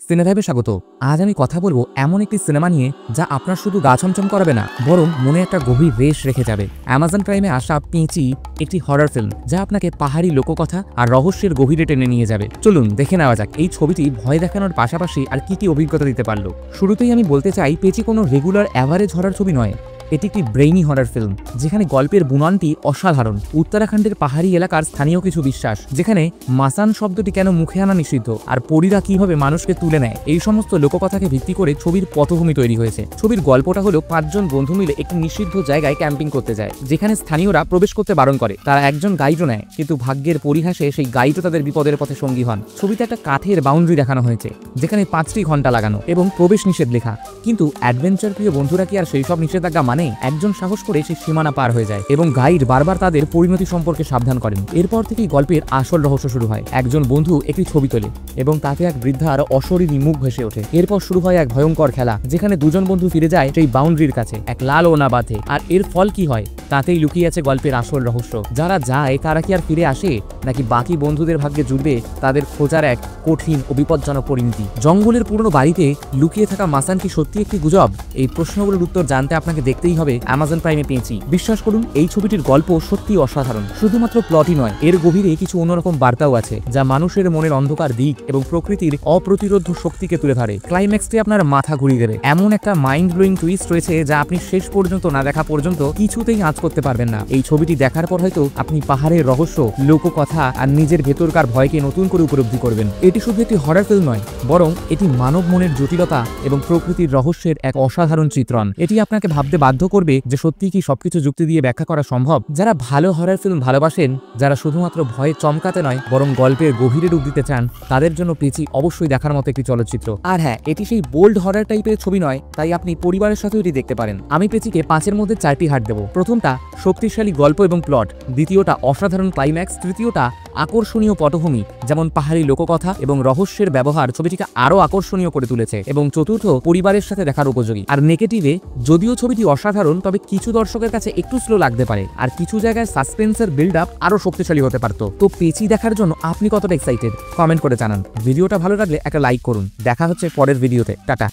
সিনেভাইবে স্বাগত। আজ আমি কথা বলবো এমন একটি সিনেমা নিয়ে যা আপনার শুধু গা ছমছম করাবে না, বরং মনে একটা গভীর রেশ রেখে যাবে। অ্যামাজন প্রাইমে আসা পেঁচি একটি হরর ফিল্ম যা আপনাকে পাহাড়ি লোককথা আর রহস্যের গভীরে টেনে নিয়ে যাবে। চলুন দেখে নেওয়া যাক এই ছবিটি ভয় দেখানোর পাশাপাশি আর কি অভিজ্ঞতা দিতে পারলো। শুরুতেই আমি বলতে চাই, পেঁচি কোনো রেগুলার অ্যাভারেজ হরর ছবি নয়। এটি একটি ব্রেইনি হরর ফিল্ম যেখানে গল্পের বুননটি অসাধারণ। উত্তরাখণ্ডের পাহাড়ি এলাকার স্থানীয় কিছু বিশ্বাস, যেখানে মাসান শব্দটি কেন মুখে আনা নিষিদ্ধ আর পরীরা কিভাবে মানুষকে তুলে নেয়, এই সমস্ত লোককথাকে ভিত্তি করে ছবির পটভূমি তৈরি হয়েছে। ছবির গল্পটা হলো 5 জন বন্ধু মিলে একটি নিষিদ্ধ জায়গায় ক্যাম্পিং করতে যায়, যেখানে স্থানীয়রা প্রবেশ করতে বারণ করে। তারা একজন গাইডও নেয়, কিন্তু ভাগ্যের পরিহাসে সেই গাইডও তাদের বিপদের পথে সঙ্গী হন। ছবিতে একটা কাঠের বাউন্ডারি দেখানো হয়েছে যেখানে 5টি ঘন্টা লাগানো এবং প্রবেশ নিষেধ লেখা, কিন্তু অ্যাডভেঞ্চার প্রিয় বন্ধুরা কি আর সেই সব নিষেধাজ্ঞা মানে? একজন সাহস করে সেই সীমানা পার হয়ে যায় এবং গাইড বারবার তাদের পরিণতি সম্পর্কে সাবধান করেন। এরপর থেকেই গল্পের আসল রহস্য শুরু হয়। একজন বন্ধু একটি ছবি তোলে এবং তাতে এক বৃদ্ধার অশরীরী মুখ ভেসে ওঠে। এরপর শুরু হয় এক ভয়ঙ্কর খেলা, যেখানে দুজন বন্ধু ফিরে যায় সেই বাউন্ডারির কাছে এক লাল ওনা বাঁধে। আর এর ফল কি হয় তাতেই লুকিয়ে আছে গল্পের আসল রহস্য। যারা যায় তারা কি আর ফিরে আসে, নাকি বাকি বন্ধুদের ভাগ্যে জুড়বে তাদের খোঁজার এক কঠিন ও বিপজ্জনক পরিণতি? জঙ্গলের পুরনো বাড়িতে লুকিয়ে থাকা মাসান কি সত্যি একটি গুজব? এই প্রশ্নগুলোর উত্তর জানতে আপনাকে দেখতেই হবে অ্যামাজন প্রাইমে পেঁচি। বিশ্বাস করুন, এই ছবিটির গল্প সত্যিই অসাধারণ। শুধুমাত্র প্লটই নয়, এর গভীরে কিছু অন্যরকম বার্তাও আছে যা মানুষের মনের অন্ধকার দিক এবং প্রকৃতির অপ্রতিরোধ্য শক্তিকে তুলে ধরে। ক্লাইম্যাক্সটি আপনার মাথা ঘুরিয়ে দেবে। এমন একটা মাইন্ড ব্লোয়িং টুইস্ট রয়েছে যা আপনি শেষ পর্যন্ত না দেখা পর্যন্ত কিছুতেই আঁচ করতে পারবেন না। এই ছবিটি দেখার পর হয়তো আপনি পাহাড়ের রহস্য, লোককথা আর নিজের ভেতরকার ভয়কে নতুন করে উপলব্ধি করবেন। এটি শুধু একটি হরর ফিল্ম নয়, বরং এটি মানব মনের জটিলতা এবং প্রকৃতির রহস্যের এক অসাধারণ চিত্রণ। এটি আপনাকে ভাবতে বাধ্য করবে যে সত্যি কি সবকিছু যুক্তি দিয়ে ব্যাখ্যা করা সম্ভব। যারা ভালো হরর ফিল্ম ভালোবাসেন, যারা শুধুমাত্র ভয়ে চমকাতে নয় বরং গল্পের গভীরে ডুব দিতে চান, তাদের জন্য পেঁচি অবশ্যই দেখার মতো একটি চলচ্চিত্র। আর হ্যাঁ, এটি সেই বোল্ড হরর টাইপের ছবি নয়, তাই আপনি পরিবারের সাথেও এটি দেখতে পারেন। আমি পেঁচিকে 5-এর মধ্যে 4টি হার্ট দেব। প্রথমটা শক্তিশালী গল্প এবং প্লট, দ্বিতীয়টা অসাধারণ ক্লাইম্যাক্স, তৃতীয়টা আকর্ষণীয় পটভূমি যেমন পাহাড়ি লোককথা এবং রহস্যের ব্যবহার ছবিটিকে আরো আকর্ষণীয় করে তুলেছে, এবং চতুর্থ পরিবারের সাথে দেখার উপযোগী। আর নেগেটিভে, যদিও ছবিটি অসাধারণ, তবে কিছু দর্শকের কাছে একটু স্লো লাগতে পারে আর কিছু জায়গায় সাসপেন্সের বিল্ড আপ আরো শক্তিশালী হতে পারত। তো পেঁচি দেখার জন্য আপনি কতটা এক্সাইটেড কমেন্ট করে জানান। ভিডিওটা ভালো লাগলে একটা লাইক করুন। দেখা হচ্ছে পরের ভিডিওতে। টাটা।